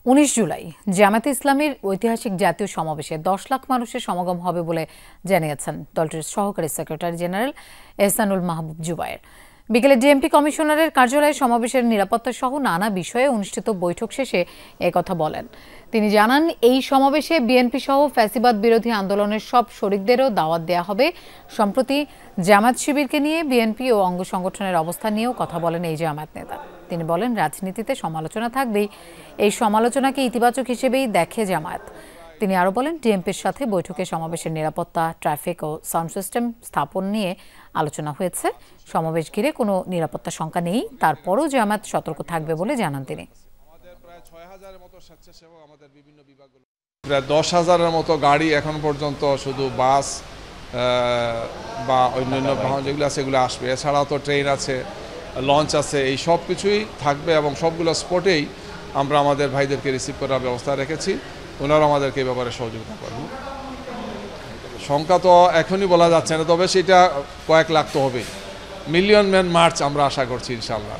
19 জুলাই জামায়াতে ইসলামীর ঐতিহাসিক জাতীয় সমাবেশে 10 লাখ মানুষের সমাগম হবে বলে জানিয়েছেন দলটির সহকারী সেক্রেটারি জেনারেল এহসানুল মাহবুব জুবায়ের। বিকেলে ডিএমপি কমিশনারের কার্যালয়ে সমাবেশের নিরাপত্তা সহ নানা বিষয়ে অনুষ্ঠিত বৈঠক শেষে একথা বলেন। তিনি জানান, এই সমাবেশে বিএনপি সহ ফ্যাসিবাদ বিরোধী আন্দোলনের সব শরিকদেরও দাওয়াত দেওয়া হবে। সম্প্রতি জামায়াত শিবিরকে নিয়ে বিএনপি ও অঙ্গ সংগঠনের অবস্থান নিয়েও কথা বলেন এই জামায়াত নেতা। তিনি বলেন, রাজনীতিতে সমালোচনা থাকবেই, এই সমালোচনাকে ইতিবাচক হিসেবেই দেখে জামায়াত। তিনি আরও বলেন, ডিএমপির সাথে বৈঠকে সমাবেশের নিরাপত্তা, ট্রাফিক ও সাউন্ড সিস্টেম স্থাপন নিয়ে আলোচনা হয়েছে। সমাবেশ ঘিরে কোনো নিরাপত্তা শঙ্কা নেই, তারপরও জামায়াত সতর্ক থাকবে বলে জানান তিনি। প্রায় 10,000-এর মতো গাড়ি এখন পর্যন্ত শুধু বাস বা অন্যান্য বাহন যেগুলো আছে সেগুলো আসবে। এছাড়াও তো ট্রেন আছে, লঞ্চ আছে, এই সব কিছুই থাকবে এবং সবগুলো স্পটেই আমরা আমাদের ভাইদেরকে রিসিভ করার ব্যবস্থা রেখেছি। ওনারা আমাদেরকে এই ব্যাপারে সহযোগিতা করবেন। সংখ্যা তো এখনই বলা যাচ্ছে না, তবে সেটা কয়েক লাখ তো হবে। মিলিয়ন ম্যান মার্চ আমরা আশা করছি ইনশাআল্লাহ।